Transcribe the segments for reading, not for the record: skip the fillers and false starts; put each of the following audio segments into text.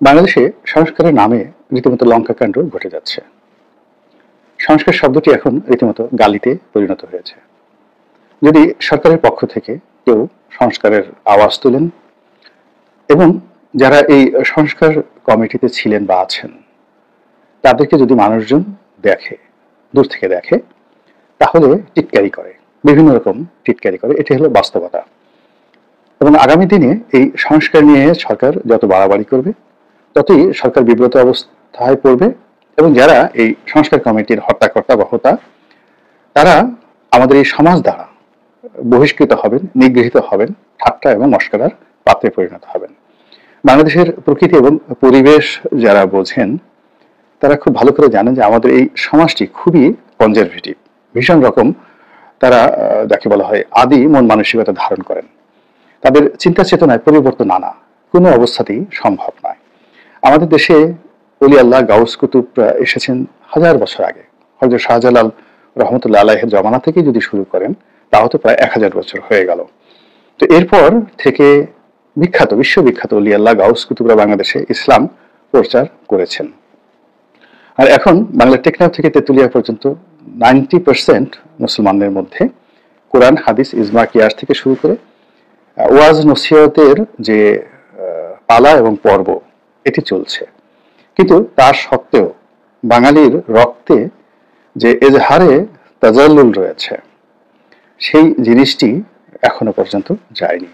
বাংলাদেশে সংস্কারের নামে রীতিমতো লঙ্কাকাণ্ড ঘটে যাচ্ছে। সংস্কার শব্দটি এখন রীতিমতো গালিতে পরিণত হয়েছে। যদি সরকারের পক্ষ থেকে কেউ সংস্কারের আওয়াজ তোলেন এবং যারা এই সংস্কার কমিটিতে ছিলেন বা আছেন তাদেরকে যদি মানুষজন দেখে, দূর থেকে দেখে, তাহলে টিটকারি করে, বিভিন্ন রকম টিটকারি করে। এটি হলো বাস্তবতা। এবং আগামী দিনে এই সংস্কার নিয়ে সরকার যত বাড়াবাড়ি করবে ততই সরকার বিব্রত অবস্থায় পড়বে এবং যারা এই সংস্কার কমিটির হত্যাকর্তা বা হোতা তারা আমাদের এই সমাজ দ্বারা বহিষ্কৃত হবেন, নিগৃহীত হবেন, ঠাট্টা এবং মস্করার পাত্রে পরিণত হবেন। বাংলাদেশের প্রকৃতি এবং পরিবেশ যারা বোঝেন তারা খুব ভালো করে জানেন যে আমাদের এই সমাজটি খুবই কনজারভেটিভ, ভীষণ রকম তারা যাকে বলা হয় আদি মন মানসিকতা ধারণ করেন। তাদের চিন্তা চেতনায় পরিবর্তন আনা কোনো অবস্থাতেই সম্ভব নয়। আমাদের দেশে অলি আল্লাহ গাউস কুতুব এসেছেন হাজার বছর আগে। হযরত শাহজালাল রহমতুল্লাহ আলাইহের জমানা থেকে যদি শুরু করেন তাও তো প্রায় 1000 বছর হয়ে গেল। তো এরপর থেকে বিখ্যাত, বিশ্ববিখ্যাত অলি আল্লাহ গাউস কুতুবরা বাংলাদেশে ইসলাম প্রচার করেছেন। আর এখন বাংলা টেকনাফ থেকে তেঁতুলিয়া পর্যন্ত 90% মুসলমানদের মধ্যে কোরআন, হাদিস, ইজমা, কিয়াস থেকে শুরু করে ওয়াজ নসিহতের যে পালা এবং পর্ব এটি চলছে। কিন্তু তার সত্ত্বেও বাঙালির রক্তে যে এজহারে তাজাল্লুল রয়েছে সেই জিনিসটি এখনো পর্যন্ত যায়নি।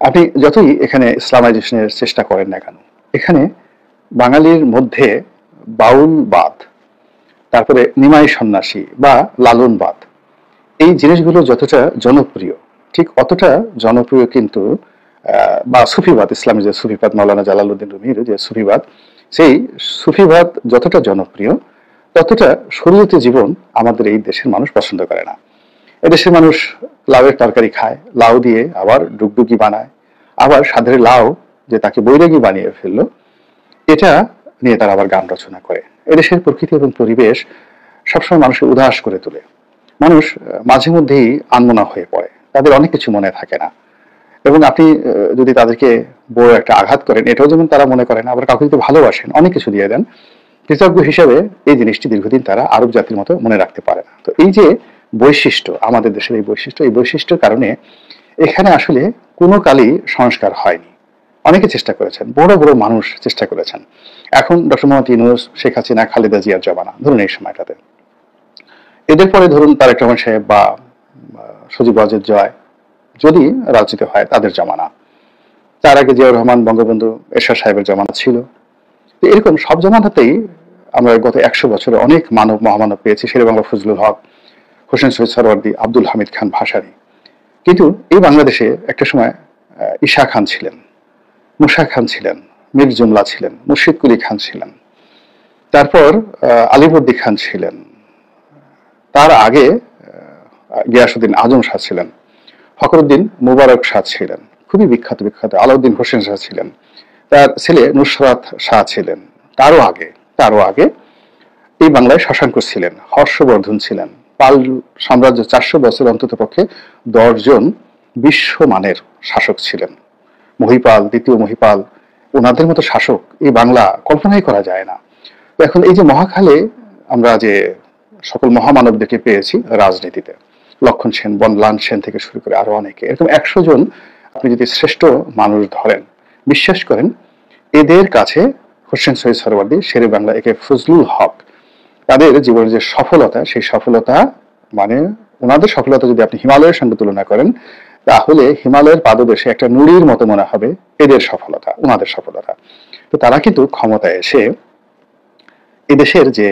আপনি যতই এখানে ইসলামাইজেশনের চেষ্টা করেন না কেন, এখানে বাঙালির মধ্যে বাউলবাদ, তারপরে নিমাই সন্ন্যাসী বা লালনবাদ, এই জিনিসগুলো যতটা জনপ্রিয় ঠিক অতটা জনপ্রিয় কিন্তু বা সুফিবাদ, ইসলামী যে সুফিবাদ, মাওলানা জালালউদ্দিন রুমির যে সুফিবাদ, সেই সুফিবাদ যতটা জনপ্রিয় ততটা শরীয়তে জীবন আমাদের এই দেশের মানুষ পছন্দ করে না। এদেশের মানুষ লাউয়ের তরকারি খায়, লাউ দিয়ে আবার ডুগডুগি বানায়, আবার সাধারণ লাউ যে তাকে বৈরাগী বানিয়ে ফেললো এটা নিয়ে তারা আবার গান রচনা করে। এদেশের প্রকৃতি এবং পরিবেশ সবসময় মানুষকে উদাস করে তোলে। মানুষ মাঝে মধ্যেই আনমনা হয়ে পড়ে, তাদের অনেক কিছু মনে থাকে না। এবং আপনি যদি তাদেরকে বড় একটা আঘাত করেন এটাও যেমন তারা মনে করেন, আবার কাউকে যদি ভালোবাসেন, অনেক কিছু দিয়ে দেন, কৃতজ্ঞ হিসেবে এই জিনিসটি দীর্ঘদিন তারা আরব জাতির মতো মনে রাখতে পারে না। তো এই যে বৈশিষ্ট্য, আমাদের দেশের এই বৈশিষ্ট্যের কারণে এখানে আসলে কোনো কালই সংস্কার হয়নি। অনেকে চেষ্টা করেছেন, বড় বড় মানুষ চেষ্টা করেছেন। এখন ডক্টর মোহাম্মদ ইউনূস, শেখ হাসিনা, খালেদা জিয়ার জমানা ধরুন, এই সময়টাতে এদের পরে ধরুন তারেক রহমান সাহেব বা সজীব ওয়াজেদ জয় যদি রাজনীতি হয় তাদের জমানা, তার আগে জিয়াউর রহমান, বঙ্গবন্ধু, এরশাদ সাহেবের জমানা ছিল। তো এরকম সব জমানাতেই আমরা গত 100 বছরে অনেক মানব মহামানব পেয়েছি, শেরে বাংলা ফজলুল হক, হোসেন শহীদ সরওয়ার্দী, আব্দুল হামিদ খান ভাসানী। কিন্তু এই বাংলাদেশে একটা সময় ঈশা খান ছিলেন, মুসা খান ছিলেন, মীর জুমলা ছিলেন, মুর্শিদ কুলি খান ছিলেন, তারপর আলিবর্দী খান ছিলেন, তার আগে গিয়াসউদ্দিন আজম শাহ ছিলেন, ফখরুদ্দিন মুবারক শাহ ছিলেন, খুবই বিখ্যাত বিখ্যাত, আলাউদ্দিন হোসেন শাহ ছিলেন, তার ছেলে নুসরাত শাহ ছিলেন, তারও আগে এই বাংলায় শশাঙ্ক ছিলেন, হর্ষবর্ধন ছিলেন। পাল সাম্রাজ্য 400 বছর অন্তত পক্ষে 10 জন বিশ্বমানের শাসক ছিলেন। মহিপাল, দ্বিতীয় মহিপাল, ওনাদের মতো শাসক এই বাংলা কল্পনাই করা যায় না। তো এখন এই যে মহাখালে আমরা যে সকল মহামানবদেরকে পেয়েছি রাজনীতিতে, লক্ষণ সেন, বনলাল সেন থেকে শুরু করে আরো অনেকে, এরকম 100 জন আপনি যদি শ্রেষ্ঠ মানুষ ধরেন, বিশ্বাস করেন এদের কাছে হোসেন শহীদ সরওয়ার্দী, শেরে বাংলা, একে ফজলুল হক, তাদের জীবনের যে সফলতা, সেই সফলতা মানে ওনাদের সফলতা যদি আপনি হিমালয়ের সঙ্গে তুলনা করেন তাহলে হিমালয়ের পাদদেশে একটা নুড়ির মতো মনে হবে এদের সফলতা, ওনাদের সফলতা। তো তারা কিন্তু ক্ষমতায় এসে এদেশের যে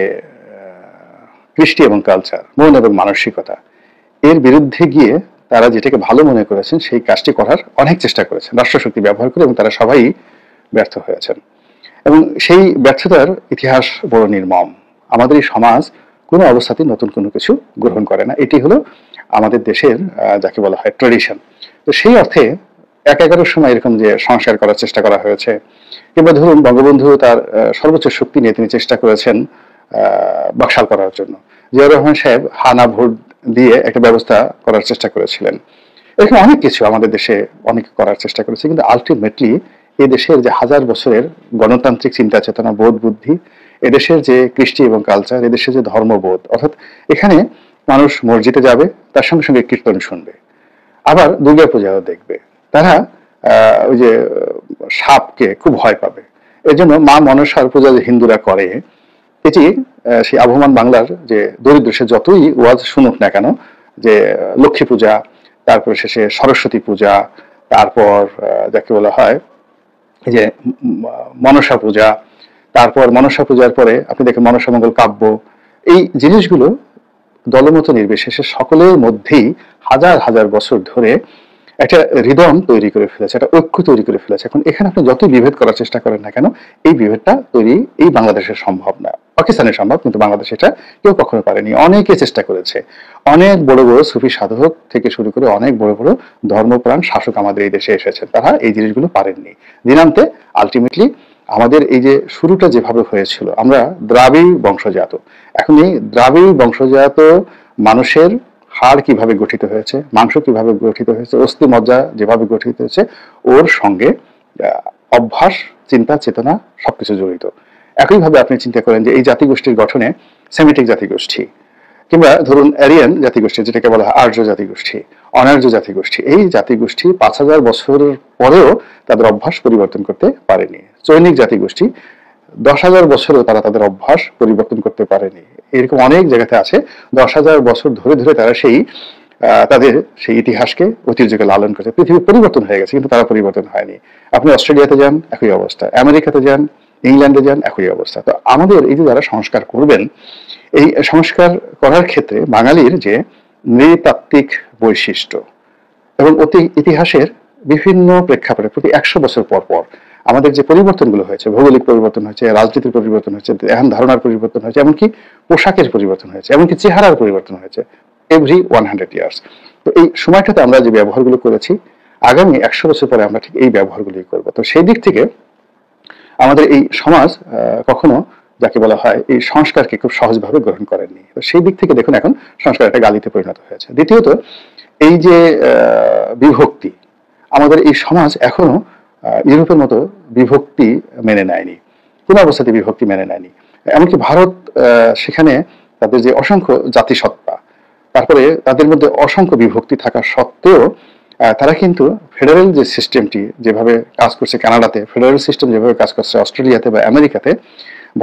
কৃষ্টি এবং কালচার, মন এবং মানসিকতা, এর বিরুদ্ধে গিয়ে তারা যেটাকে ভালো মনে করেছেন সেই কাজটি করার অনেক চেষ্টা করেছেন রাষ্ট্রশক্তি ব্যবহার করে, এবং তারা সবাই ব্যর্থ হয়েছেন। এবং সেই ব্যর্থতার ইতিহাস বড় নির্মম। আমাদের এই সমাজ কোনো অবস্থাতেই নতুন কোনো কিছু গ্রহণ করে না। এটি হলো আমাদের দেশের যাকে বলা হয় ট্রেডিশন। তো সেই অর্থে 11 সময় এরকম যে সংস্কার করার চেষ্টা করা হয়েছে, কিংবা ধরুন বঙ্গবন্ধু তার সর্বোচ্চ শক্তি নিয়ে তিনি চেষ্টা করেছেন বাকশাল করার জন্য, জিয়াউর রহমান সাহেব হানা ভোট দিয়ে একটা ব্যবস্থা করার চেষ্টা করেছিলেন। এরকম অনেক কিছু আমাদের দেশে অনেক করার চেষ্টা করেছে, কিন্তু আলটিমেটলি এই দেশের যে হাজার বছরের গণতান্ত্রিক চিন্তা চেতনা বোধ বুদ্ধি, এদেশের যে কৃষ্টি এবং কালচার, এদেশের যে ধর্মবোধ, অর্থাৎ এখানে মানুষ মসজিদে যাবে, তার সঙ্গে সঙ্গে কীর্তন শুনবে, আবার দুর্গাপূজাও দেখবে। তারা ওই যে সাপকে খুব ভয় পাবে। এর জন্য মা মনসার পূজা যে হিন্দুরা করে, এটি সেই আবহমান বাংলার যে দরিদ্র সে যতই ওয়াজ শুনুক না কেন, যে লক্ষ্মী পূজা, তারপরে শেষে সরস্বতী পূজা, তারপর যাকে বলা হয় এই যে মনসা পূজা, তারপর মনসা পূজার পরে আপনি দেখেন মনসা মঙ্গল কাব্য, এই জিনিসগুলো দলমত নির্বিশেষে সকলের মধ্যেই হাজার হাজার বছর ধরে একটা হৃদয় তৈরি করে ফেলেছে, একটা ঐক্য তৈরি করে ফেলেছে। এখন এখানে আপনি যতই বিভেদ করার চেষ্টা করেন না কেন, এই বিভেদটা তৈরি এই বাংলাদেশের সম্ভব না। পাকিস্তানের সম্ভব, কিন্তু বাংলাদেশ এটা কেউ কখনো পারেনি। অনেকে চেষ্টা করেছে, অনেক বড় বড় সুফি সাধক থেকে শুরু করে অনেক বড় বড় ধর্মপ্রাণ শাসক আমাদের এই দেশে এসেছেন, তারা এই জিনিসগুলো পারেননি। দিনান্তে আলটিমেটলি আমাদের এই যে শুরুটা যেভাবে হয়েছিল, আমরা দ্রাবিড় বংশজাত, এখন এই দ্রাবিড় বংশজাত মানুষের হাড় কিভাবে গঠিত হয়েছে, মাংস কিভাবে গঠিত হয়েছে, অস্থি মজ্জা যেভাবে গঠিত হয়েছে, ওর সঙ্গে অভ্যাস, চিন্তা, চেতনা সবকিছু জড়িত। একইভাবে আপনি চিন্তা করেন যে এই জাতিগোষ্ঠীর গঠনে সেমিটিক জাতিগোষ্ঠী, কিংবা ধরুন অ্যারিয়ান জাতিগোষ্ঠী, যেটাকে বলা হয় আর্য জাতিগোষ্ঠী, অনার্য জাতিগোষ্ঠী, এই জাতিগোষ্ঠী 5000 বছরের পরেও তাদের অভ্যাস পরিবর্তন করতে পারেনি। চৈনিক জাতিগোষ্ঠী 10,000 বছরেও তারা তাদের অভ্যাস পরিবর্তন করতে পারেনি। এরকম অনেক জায়গাতে আছে 10,000 বছর ধরে ধরে তারা সেই তাদের সেই ইতিহাসকে, ঐতিহ্যকে লালন করছে। পৃথিবী পরিবর্তন হয়ে গেছে, কিন্তু তারা পরিবর্তন হয়নি। আপনি অস্ট্রেলিয়াতে যান, একই অবস্থা, আমেরিকাতে যান, ইংল্যান্ডে যান, একই অবস্থা। তো আমাদের এই যে যারা সংস্কার করবেন, এই সংস্কার করার ক্ষেত্রে বাঙালির যে নৃতাত্ত্বিক বৈশিষ্ট্য এবং ইতিহাসের বিভিন্ন প্রেক্ষাপটে প্রতি 100 বছর পর পর আমাদের যে পরিবর্তনগুলো হয়েছে, ভৌগোলিক পরিবর্তন হয়েছে, রাজনীতির পরিবর্তন হয়েছে, এখন ধারণার পরিবর্তন হয়েছে, এমনকি পোশাকের পরিবর্তন হয়েছে, এমনকি চেহারার পরিবর্তন হয়েছে এভরি 100 ইয়ার্স। তো এই সময়টাতে আমরা যে ব্যবহারগুলো করেছি, আগামী 100 বছর পরে আমরা ঠিক এই ব্যবহারগুলোই করবো। তো সেই দিক থেকে আমাদের এই সমাজ কখনো যাকে বলা হয় এই সংস্কারকে খুব সহজভাবে গ্রহণ করেননি। তো সেই দিক থেকে দেখুন এখন সংস্কার একটা গালিতে পরিণত হয়েছে। দ্বিতীয়ত, এই যে বিভক্তি, আমাদের এই সমাজ এখনো ইউরোপের মতো বিভক্তি মেনে নেয়নি, কোন অবস্থাতে বিভক্তি মেনে নেয়নি। এমনকি ভারত, সেখানে তাদের যে অসংখ্য জাতিসত্তা, তারপরে তাদের মধ্যে অসংখ্য বিভক্তি থাকা সত্ত্বেও তারা কিন্তু ফেডারেল যে সিস্টেমটি যেভাবে কাজ করছে কানাডাতে, ফেডারেল সিস্টেম যেভাবে কাজ করছে অস্ট্রেলিয়াতে বা আমেরিকাতে,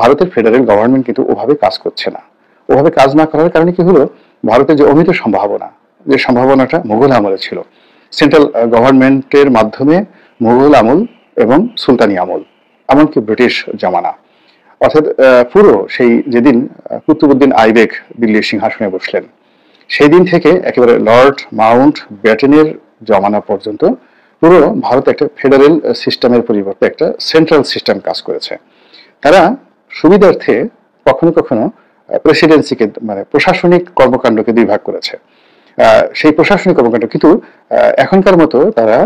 ভারতের ফেডারেল গভর্নমেন্ট কিন্তু ওভাবে কাজ করছে না। ওভাবে কাজ না করার কারণে কি হলো, ভারতের যে অমিত সম্ভাবনা, যে সম্ভাবনাটা মুঘল আমলে ছিল, সেন্ট্রাল গভর্নমেন্টের মাধ্যমে মুঘল আমল এবং সুলতানি আমল, এমনকি ব্রিটিশ জামানা, অর্থাৎ পুরো সেই যেদিন কুতুবউদ্দিন আইবেক দিল্লির সিংহাসনে বসলেন, সেই দিন থেকে একেবারে লর্ড মাউন্ট ব্যাটেনের জমানা পর্যন্ত পুরো ভারত একটা ফেডারেল সিস্টেমের পরিবর্তে একটা সেন্ট্রাল সিস্টেম কাজ করেছে। তারা সুবিধার্থে কখনো কখনো প্রেসিডেন্সিকে, মানে প্রশাসনিক কর্মকাণ্ডকে 2 ভাগ করেছে। সেই প্রশাসনিক কর্মকাণ্ড কিন্তু এখনকার মতো তারা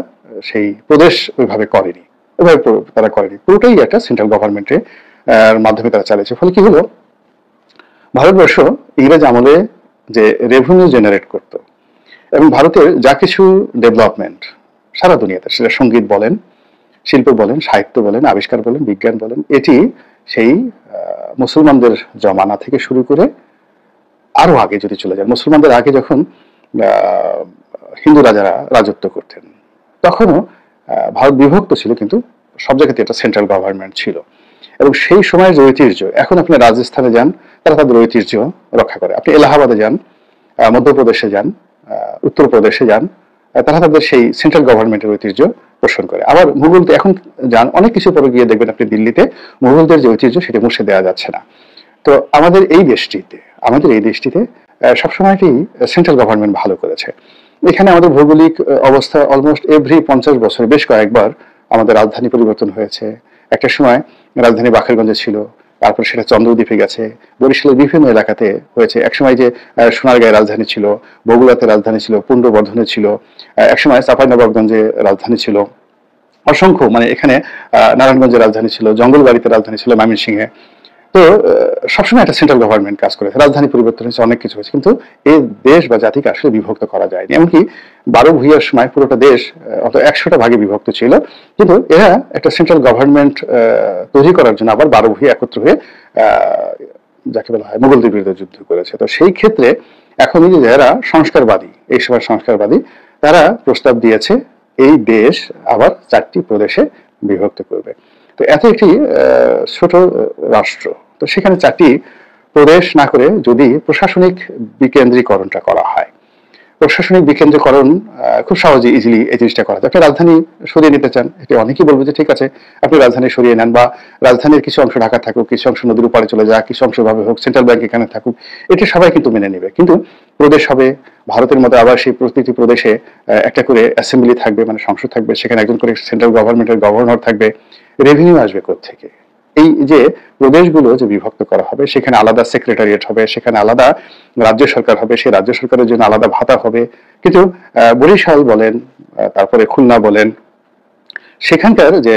সেই প্রদেশ ওইভাবে করেনি, ওইভাবে তারা করেনি, পুরোটাই একটা সেন্ট্রাল গভর্নমেন্টের মাধ্যমে তারা চালিয়েছে। ফলে কি হলো, ভারতবর্ষ ইংরেজ আমলে যে রেভিনিউ জেনারেট করত এবং ভারতের যা কিছু ডেভেলপমেন্ট সারা দুনিয়াতে, সেটা সঙ্গীত বলেন, শিল্প বলেন, সাহিত্য বলেন, আবিষ্কার বলেন, বিজ্ঞান বলেন, এটি সেই মুসলমানদের জমানা থেকে শুরু করে আরো আগে যদি চলে যায়, মুসলমানদের আগে যখন হিন্দু রাজারা রাজত্ব করতেন, তখনও ভারত বিভক্ত ছিল, কিন্তু সব জায়গাতে একটা সেন্ট্রাল গভর্নমেন্ট ছিল। এবং সেই সময়ের যে ঐতিহ্য, এখন আপনি রাজস্থানে যান, তারা তাদের ঐতিহ্য রক্ষা করে। আপনি এলাহাবাদে যান, মধ্যপ্রদেশে যান, উত্তরপ্রদেশে যান, তারা তাদের সেই সেন্ট্রাল গভর্নমেন্টের ঐতিহ্য পোষণ করে। আবার মুঘলতে এখন যান, অনেক কিছু পরে গিয়ে দেখবেন আপনি দিল্লিতে মুঘলদের যে ঐতিহ্য সেটা মুছে দেওয়া যাচ্ছে না। তো আমাদের এই দেশটিতে সবসময়টি সেন্ট্রাল গভর্নমেন্ট ভালো করেছে। এখানে আমাদের ভৌগোলিক অবস্থা অলমোস্ট এভরি 50 বছর বেশ কয়েকবার আমাদের রাজধানী পরিবর্তন হয়েছে। একটা সময় রাজধানী বাকেরগঞ্জে ছিল, তারপর সেটা চন্দ্রদ্বীপে গেছে, বরিশালের বিভিন্ন এলাকাতে হয়েছে। একসময় যে সোনারগাঁয়ে রাজধানী ছিল, বগুড়াতে রাজধানী ছিল, পুন্ড্রবর্ধনে ছিল, একসময় চাঁপাইনবাবগঞ্জে রাজধানী ছিল, অসংখ্য, মানে এখানে নারায়ণগঞ্জের রাজধানী ছিল, জঙ্গলবাড়িতে রাজধানী ছিল, ময়মনসিংহে। তো সবসময় একটা সেন্ট্রাল গভর্নমেন্ট কাজ করেছে, রাজধানী পরিবর্তন হয়েছে, অনেক কিছু হয়েছে, কিন্তু এই দেশ বা জাতিকে আসলে বিভক্ত করা যায়নি। এমনকি 12 ভূঁইয়ার সময় পুরোটা দেশ অত 100টা ভাগে বিভক্ত ছিল, কিন্তু এরা একটা সেন্ট্রাল গভর্নমেন্ট তৈরি করার জন্য আবার 12 ভূঁইয়া একত্র হয়ে যাকে বলা হয় মুঘলদের বিরুদ্ধে যুদ্ধ করেছে। তো সেই ক্ষেত্রে এখন এই যে যারা সংস্কারবাদী, এই সময় সংস্কারবাদী, তারা প্রস্তাব দিয়েছে এই দেশ আবার 4টি প্রদেশে বিভক্ত করবে। তো এত একটি ছোট রাষ্ট্র, তো সেখানে 4টি প্রদেশ না করে যদি প্রশাসনিক বিকেন্দ্রীকরণটা করা হয়, প্রশাসনিক বিকেন্দ্রীকরণ খুব সহজে ইজিলি এই জিনিসটা করা যায়। আপনি রাজধানী সরিয়ে নিতে চান, এটি অনেকেই বলবে যে ঠিক আছে আপনি রাজধানী সরিয়ে নেন, বা রাজধানীর কিছু অংশ ঢাকা থাকুক, কিছু অংশ নদীর উপরে চলে যাক, কিছু অংশ ভাবে হোক, সেন্ট্রাল ব্যাংক এখানে থাকুক, এটি সবাই কিন্তু মেনে নেবে। কিন্তু প্রদেশ হবে, ভারতের মতো আবার সেই প্রতিটি প্রদেশে একটা করে অ্যাসেম্বলি থাকবে, মানে সংসদ থাকবে, সেখানে একজন করে সেন্ট্রাল গভর্নমেন্টের গভর্নর থাকবে, রেভিনিউ আসবে কোত্থেকে? এই যে প্রদেশগুলো যে বিভক্ত করা হবে, সেখানে আলাদা সেক্রেটারিয়েট হবে, সেখানে আলাদা রাজ্য সরকার হবে, সেই রাজ্য সরকারের জন্য আলাদা ভাতা হবে। কিন্তু বরিশাল বলেন, তারপরে খুলনা বলেন, সেখানকার যে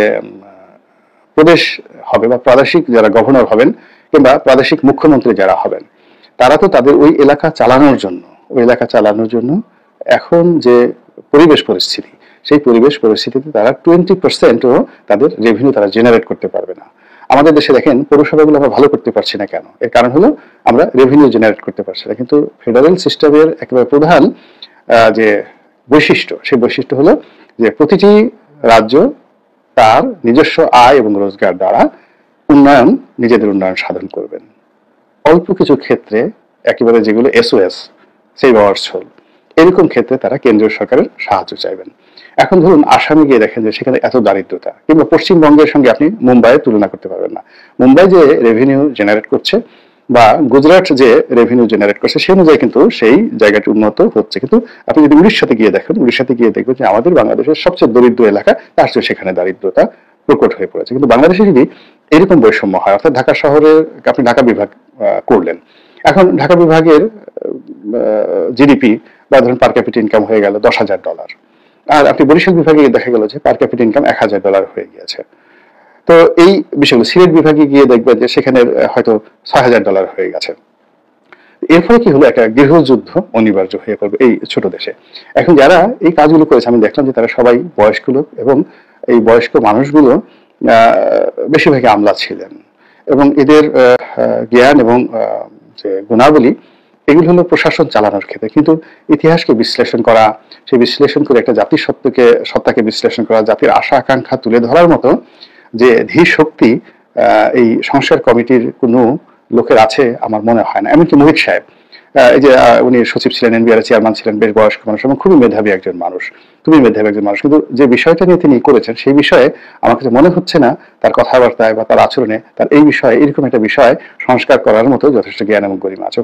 প্রদেশ হবে বা প্রাদেশিক যারা গভর্নর হবেন কিংবা প্রাদেশিক মুখ্যমন্ত্রী যারা হবেন, তারা তো তাদের ওই এলাকা চালানোর জন্য এখন যে পরিবেশ পরিস্থিতি, সেই পরিবেশ পরিস্থিতিতে তারা 20%ও তাদের রেভিনিউ তারা জেনারেট করতে পারবে না। আমাদের দেশে দেখেন পৌরসভাগুলো আমরা ভালো করতে পারছি না কেন? এর কারণ হলো আমরা রেভিনিউ জেনারেট করতে পারছি না। কিন্তু ফেডারেল সিস্টেমের একেবারে প্রধান যে বৈশিষ্ট্য, সেই বৈশিষ্ট্য হলো যে প্রতিটি রাজ্য তার নিজস্ব আয় এবং রোজগার দ্বারা নিজেদের উন্নয়ন সাধন করবেন। অল্প কিছু ক্ষেত্রে একেবারে যেগুলো SOS, সেই ওয়ার্সল, এরকম ক্ষেত্রে তারা কেন্দ্রীয় সরকারের সাহায্য চাইবেন। এখন ধরুন আসামে গিয়ে দেখেন যে সেখানে এত দারিদ্রতা, কিংবা পশ্চিমবঙ্গের সঙ্গে আপনি মুম্বাইয়ের তুলনা করতে পারবেন না। মুম্বাই যে রেভিনিউ জেনারেট করছে বা গুজরাট যে রেভিনিউ জেনারেট করছে, সেই অনুযায়ী কিন্তু সেই জায়গাটি উন্নত হচ্ছে। কিন্তু আপনি যদি উড়িষ্যাতে গিয়ে দেখবেন যে আমাদের বাংলাদেশের সবচেয়ে দরিদ্র এলাকা, তার চেয়ে সেখানে দারিদ্রতা প্রকট হয়ে পড়েছে। কিন্তু বাংলাদেশে যদি এরকম বৈষম্য হয়, অর্থাৎ ঢাকা শহরে আপনি ঢাকা বিভাগ করলেন, এখন ঢাকা বিভাগের জিডিপি বা ধরুন পার ক্যাপিটা ইনকাম হয়ে গেল $10,000, আর আপনি বরিশাল বিভাগে দেখা গেল যে পার ক্যাপিটা ইনকাম $1,000 হয়ে গিয়েছে। তো এই বিষয়গুলো সিলেট বিভাগে গিয়ে দেখবেন যে সেখানে হয়তো $6,000 হয়ে গেছে। এর ফলে কি হলো, একটা গৃহযুদ্ধ অনিবার্য হয়ে পড়বে এই ছোট দেশে। এখন যারা এই কাজগুলো করেছে, আমি দেখলাম যে তারা সবাই বয়স্ক লোক, এবং এই বয়স্ক মানুষগুলো বেশিরভাগই আমলা ছিলেন, এবং এদের জ্ঞান এবং যে গুণাবলী, এগুলো হলো প্রশাসন চালানোর ক্ষেত্রে। কিন্তু ইতিহাসকে বিশ্লেষণ করা, সেই বিশ্লেষণ করে একটা জাতির সত্তাকে বিশ্লেষণ করা, জাতির আশা আকাঙ্ক্ষা তুলে ধরার মতো যে ধীর শক্তি এই সংস্কার কমিটির কোনো লোকের আছে আমার মনে হয় না। এমনকি মোহিত সাহেব, এই যে উনি সচিব ছিলেন, NBR চেয়ারম্যান ছিলেন, বেশ বয়স্ক মানুষ এবং খুবই মেধাবী একজন মানুষ, কিন্তু যে বিষয়টা নিয়ে তিনি করেছেন, সেই বিষয়ে আমার কাছে মনে হচ্ছে না তার কথাবার্তায় বা তার আচরণে তার এই বিষয়ে, এরকম একটা বিষয় সংস্কার করার মতো যথেষ্ট জ্ঞান এবং গরিমা আছে।